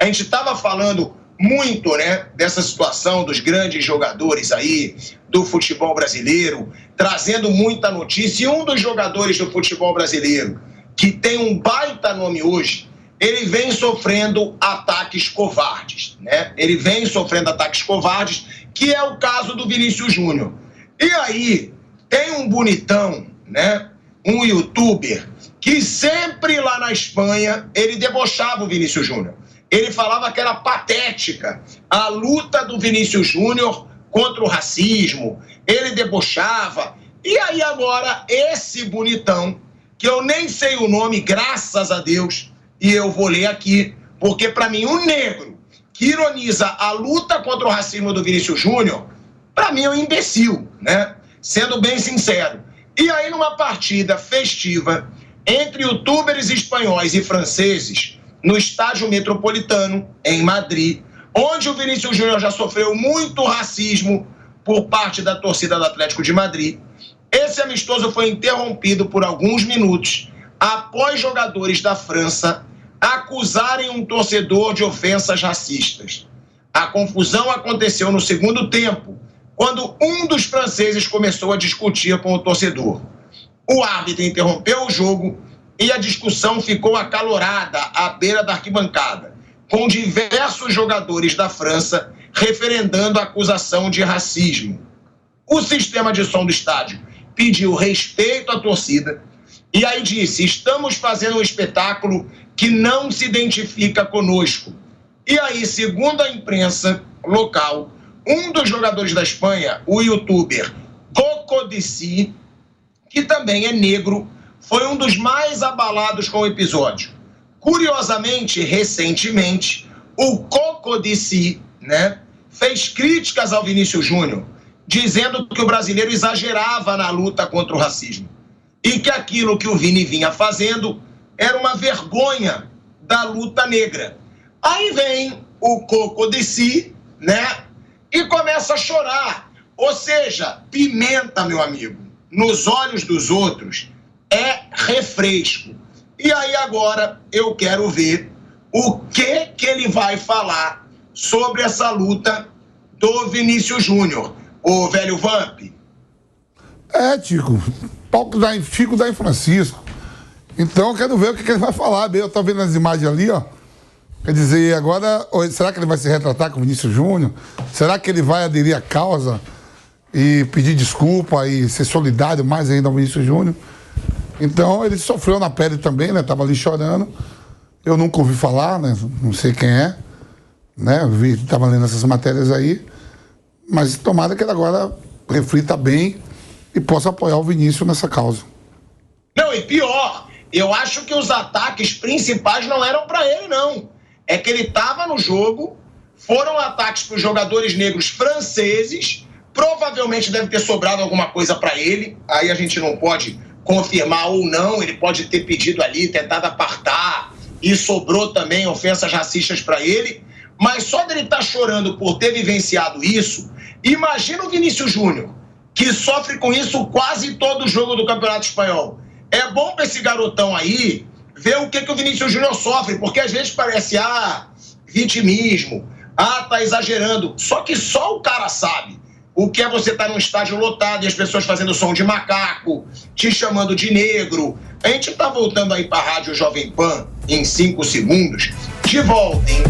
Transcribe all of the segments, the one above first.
A gente estava falando muito, né, dessa situação dos grandes jogadores aí do futebol brasileiro, trazendo muita notícia. E um dos jogadores do futebol brasileiro, que tem um baita nome hoje, ele vem sofrendo ataques covardes, né? Ele vem sofrendo ataques covardes, que é o caso do Vinícius Júnior. E aí, tem um bonitão, né? Um youtuber, que sempre lá na Espanha, ele debochava o Vinícius Júnior. Ele falava que era patética a luta do Vinícius Júnior contra o racismo. Ele debochava. E aí agora, esse bonitão, que eu nem sei o nome, graças a Deus, e eu vou ler aqui, porque para mim um negro que ironiza a luta contra o racismo do Vinícius Júnior, para mim é um imbecil, né? Sendo bem sincero. E aí numa partida festiva entre youtubers espanhóis e franceses, no estádio Metropolitano, em Madrid, onde o Vinícius Júnior já sofreu muito racismo por parte da torcida do Atlético de Madrid, esse amistoso foi interrompido por alguns minutos após jogadores da França acusarem um torcedor de ofensas racistas. A confusão aconteceu no segundo tempo, quando um dos franceses começou a discutir com o torcedor. O árbitro interrompeu o jogo e a discussão ficou acalorada à beira da arquibancada, com diversos jogadores da França referendando a acusação de racismo. O sistema de som do estádio pediu respeito à torcida e aí disse: estamos fazendo um espetáculo que não se identifica conosco. E aí, segundo a imprensa local, um dos jogadores da Espanha, o youtuber Coco DC, que também é negro, foi um dos mais abalados com o episódio. Curiosamente, recentemente, o Coco DC, né, fez críticas ao Vinícius Júnior, dizendo que o brasileiro exagerava na luta contra o racismo e que aquilo que o Vini vinha fazendo era uma vergonha da luta negra. Aí vem o Coco DC, né, e começa a chorar. Ou seja, pimenta, meu amigo, nos olhos dos outros é refresco. E aí agora eu quero ver o que ele vai falar sobre essa luta do Vinícius Júnior. Ô, velho Vamp. Tico, palco da Chico da Francisco. Então eu quero ver o que ele vai falar. Eu tô vendo as imagens ali, ó. Quer dizer, agora, será que ele vai se retratar com o Vinícius Júnior? Será que ele vai aderir à causa e pedir desculpa e ser solidário mais ainda ao Vinícius Júnior? Então ele sofreu na pele também, né? Tava ali chorando. Eu nunca ouvi falar, né? Não sei quem é, né? Eu tava lendo essas matérias aí. Mas tomara que ele agora reflita bem e possa apoiar o Vinícius nessa causa. Não, e pior, eu acho que os ataques principais não eram para ele, não. É que ele estava no jogo, foram ataques para os jogadores negros franceses, provavelmente deve ter sobrado alguma coisa para ele, aí a gente não pode confirmar ou não, ele pode ter pedido ali, tentado apartar, e sobrou também ofensas racistas para ele, mas só dele estar chorando por ter vivenciado isso, imagina o Vinícius Júnior, que sofre com isso quase todo jogo do Campeonato Espanhol. É bom para esse garotão aí ver o que o Vinícius Júnior sofre, porque às vezes parece, vitimismo, tá exagerando. Só que só o cara sabe o que é você estar num estádio lotado e as pessoas fazendo som de macaco, te chamando de negro. A gente tá voltando aí pra Rádio Jovem Pan em 5 segundos. De volta, hein?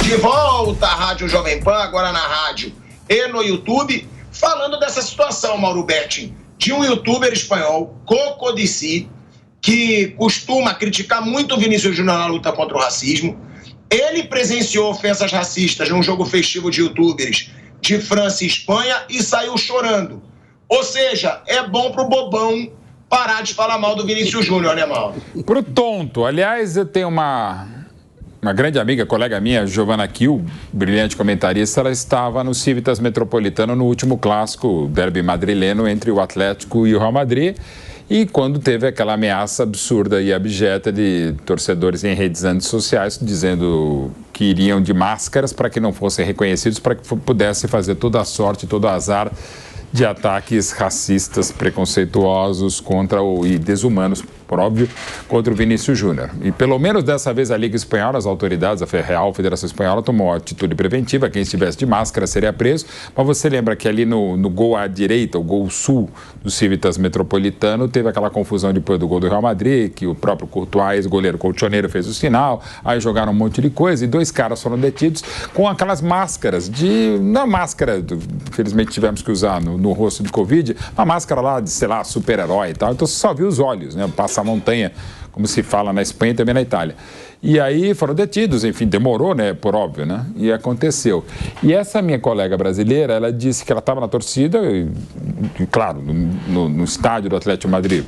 De volta à Rádio Jovem Pan, agora na rádio e no YouTube, falando dessa situação, Mauro Betting, de um youtuber espanhol, Coco DC, que costuma criticar muito o Vinícius Júnior na luta contra o racismo. Ele presenciou ofensas racistas num jogo festivo de youtubers de França e Espanha e saiu chorando. Ou seja, é bom pro bobão parar de falar mal do Vinícius Júnior, né, Mauro? Pro tonto. Aliás, eu tenho uma grande amiga, colega minha, Giovana Kiel, brilhante comentarista, ela estava no Civitas Metropolitano no último clássico, derby madrileno entre o Atlético e o Real Madrid, e quando teve aquela ameaça absurda e abjeta de torcedores em redes antissociais dizendo que iriam de máscaras para que não fossem reconhecidos, para que pudesse fazer toda a sorte, todo o azar de ataques racistas, preconceituosos e desumanos por óbvio, contra o Vinícius Júnior. E pelo menos dessa vez a Liga Espanhola, as autoridades, a Real Federação Espanhola, tomou atitude preventiva, quem estivesse de máscara seria preso, mas você lembra que ali no gol à direita, o gol sul do Civitas Metropolitano, teve aquela confusão depois do gol do Real Madrid, que o próprio Courtois, goleiro colchoneiro, fez o sinal, aí jogaram um monte de coisa e 2 caras foram detidos com aquelas máscaras não máscara, infelizmente tivemos que usar no rosto de Covid, uma máscara lá de, sei lá, super-herói e tal, então você só viu os olhos, né, passa a montanha, como se fala na Espanha e também na Itália. E aí foram detidos, enfim, demorou, né, por óbvio, né, e aconteceu. E essa minha colega brasileira, ela disse que ela estava na torcida, e claro, no estádio do Atlético de Madrid,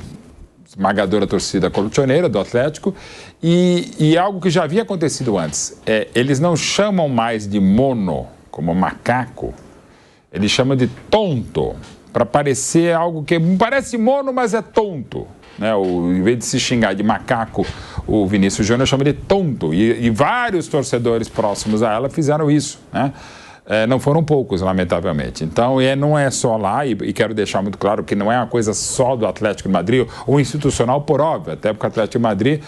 esmagadora torcida colchoneira do Atlético, e algo que já havia acontecido antes, eles não chamam mais de mono, como macaco, eles chamam de tonto, para parecer algo que parece mono, mas é tonto. Né? Em vez de se xingar de macaco, o Vinícius Júnior chama de tonto. E vários torcedores próximos a ela fizeram isso, né? Não foram poucos, lamentavelmente. Então, não é só lá, e quero deixar muito claro que não é uma coisa só do Atlético de Madrid, ou institucional por óbvio, até porque o Atlético de Madrid,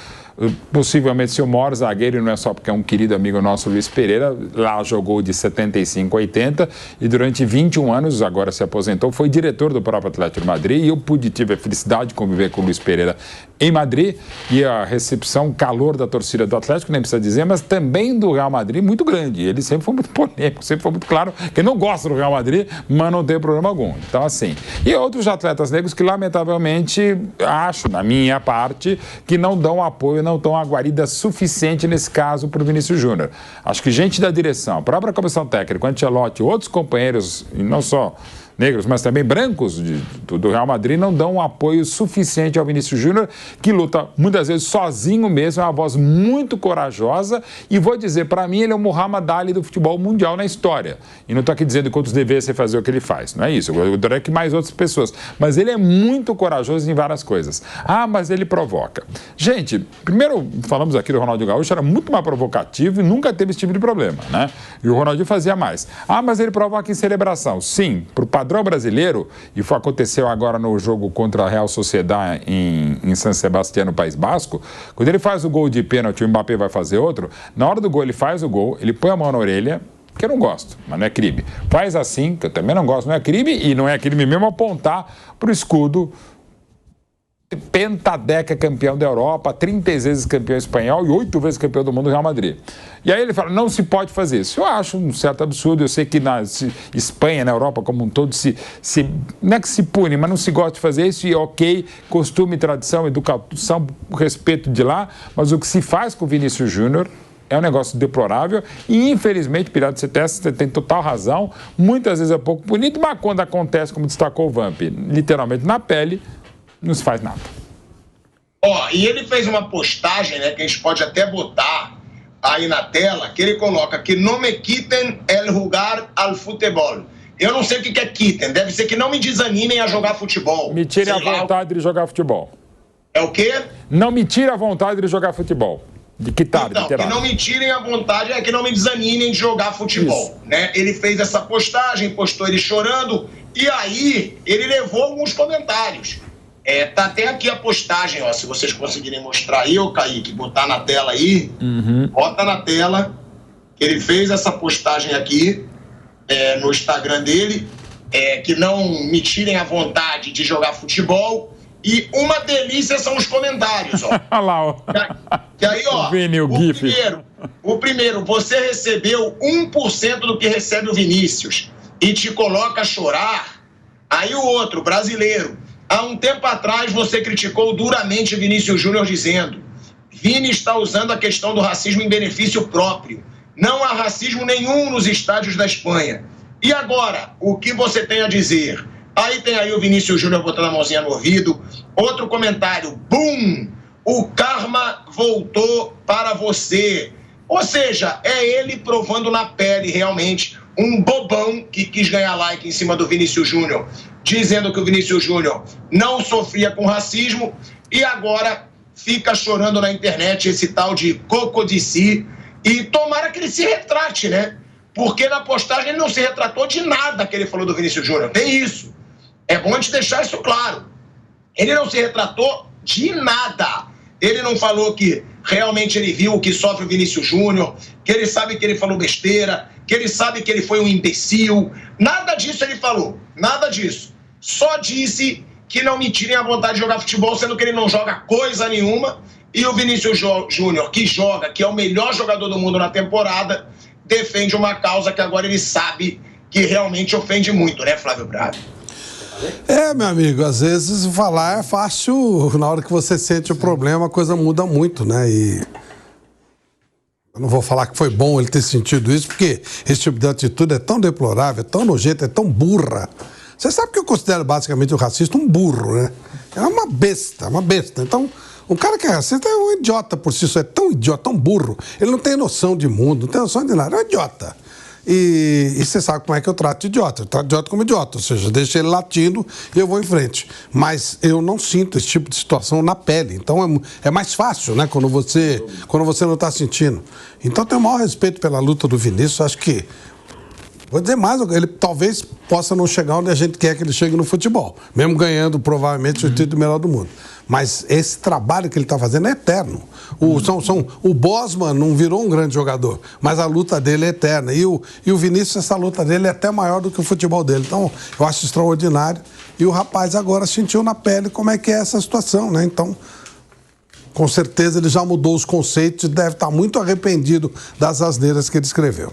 possivelmente, se o maior zagueiro, não é só porque é um querido amigo nosso, Luiz Pereira, lá jogou de 75 a 80 e durante 21 anos, agora se aposentou, foi diretor do próprio Atlético de Madrid e eu tive a felicidade de conviver com o Luiz Pereira em Madrid e a recepção, o calor da torcida do Atlético, nem precisa dizer, mas também do Real Madrid, muito grande. Ele sempre foi muito polêmico, sempre foi muito claro que não gosta do Real Madrid, mas não tem problema algum. Então, assim. E outros atletas negros que, lamentavelmente, acho, na minha parte, que não dão apoio, não dão a guarida suficiente nesse caso para o Vinícius Júnior. Acho que gente da direção, a própria comissão técnica, o Ancelotti, outros companheiros, e não só negros, mas também brancos do Real Madrid, não dão um apoio suficiente ao Vinícius Júnior, que luta muitas vezes sozinho mesmo, é uma voz muito corajosa, e vou dizer, para mim, ele é o Muhammad Ali do futebol mundial na história. E não estou aqui dizendo quantos devessem fazer o que ele faz, não é isso, eu gostaria que mais outras pessoas, mas ele é muito corajoso em várias coisas. Mas ele provoca. Gente, primeiro, falamos aqui do Ronaldinho Gaúcho, era muito mais provocativo e nunca teve esse tipo de problema, né? E o Ronaldinho fazia mais. Mas ele provoca em celebração. Sim, para o padrão brasileiro, e aconteceu agora no jogo contra a Real Sociedad em San Sebastián, no País Basco, quando ele faz o gol de pênalti, o Mbappé vai fazer outro, na hora do gol ele faz o gol, ele põe a mão na orelha, que eu não gosto, mas não é crime. Faz assim, que eu também não gosto, não é crime, e não é crime mesmo apontar para o escudo pentadeca campeão da Europa, 30 vezes campeão espanhol e 8 vezes campeão do mundo do Real Madrid. E aí ele fala, não se pode fazer isso. Eu acho um certo absurdo, eu sei que na Espanha, na Europa como um todo, não é que se pune, mas não se gosta de fazer isso, e ok, costume, tradição, educação, respeito de lá, mas o que se faz com o Vinícius Júnior é um negócio deplorável e, infelizmente, Pirata, você tem total razão, muitas vezes é pouco bonito, mas quando acontece, como destacou o Vamp, literalmente na pele, não se faz nada. E ele fez uma postagem, né, que a gente pode até botar aí na tela, que ele coloca que não me quiten el jugar al futebol. Eu não sei o que é quiten, deve ser que não me desanimem a jogar futebol. Me tire a vontade de jogar futebol. É o quê? Não me tire a vontade de jogar futebol. De quitar, então, que não me tirem a vontade, que não me desanimem de jogar futebol. Né? Ele fez essa postagem, postou ele chorando, e aí ele levou alguns comentários. Tá até aqui a postagem, se vocês conseguirem mostrar aí, Kaique, botar na tela aí, bota na tela, que ele fez essa postagem aqui no Instagram dele, que não me tirem a vontade de jogar futebol, e uma delícia são os comentários, ó. Olha lá, ó. Que aí, ó, o primeiro, você recebeu 1% do que recebe o Vinícius e te coloca a chorar. Aí o outro, brasileiro, há um tempo atrás você criticou duramente o Vinícius Júnior dizendo: Vini está usando a questão do racismo em benefício próprio. Não há racismo nenhum nos estádios da Espanha. E agora, o que você tem a dizer? Aí tem aí o Vinícius Júnior botando a mãozinha no ouvido. Outro comentário, bum! O karma voltou para você. Ou seja, é ele provando na pele realmente um bobão que quis ganhar like em cima do Vinícius Júnior, dizendo que o Vinícius Júnior não sofria com racismo e agora fica chorando na internet esse tal de Coco de Si. E tomara que ele se retrate, né? Porque na postagem ele não se retratou de nada que ele falou do Vinícius Júnior. Tem isso. É bom a gente deixar isso claro. Ele não se retratou De nada. Ele não falou que realmente ele viu o que sofre o Vinícius Júnior, que ele sabe que ele falou besteira, que ele sabe que ele foi um imbecil. Nada disso ele falou, nada disso. Só disse que não me tirem a vontade de jogar futebol, sendo que ele não joga coisa nenhuma. E o Vinícius Júnior, que joga, que é o melhor jogador do mundo na temporada, defende uma causa que agora ele sabe que realmente ofende muito, né, Flávio Braga? Meu amigo, às vezes falar é fácil, na hora que você sente o problema, a coisa muda muito, né? E eu não vou falar que foi bom ele ter sentido isso, porque esse tipo de atitude é tão deplorável, é tão nojenta, é tão burra. Você sabe que eu considero basicamente o racista um burro, né? É uma besta, uma besta. Então, o cara que é racista é um idiota por si só, é tão idiota, tão burro. Ele não tem noção de mundo, não tem noção de nada, é um idiota. E você sabe como é que eu trato de idiota. Eu trato de idiota como idiota, ou seja, deixo ele latindo e eu vou em frente. Mas eu não sinto esse tipo de situação na pele. Então é mais fácil, né, quando você não está sentindo. Então eu tenho o maior respeito pela luta do Vinícius. Acho que, vou dizer mais, ele talvez possa não chegar onde a gente quer que ele chegue no futebol. Mesmo ganhando, provavelmente, o título melhor do mundo. Mas esse trabalho que ele está fazendo é eterno. O Bosman não virou um grande jogador, mas a luta dele é eterna. E o Vinícius, essa luta dele é até maior do que o futebol dele. Então, eu acho extraordinário. E o rapaz agora sentiu na pele como é que é essa situação, né? Então, com certeza ele já mudou os conceitos e deve estar muito arrependido das asneiras que ele escreveu.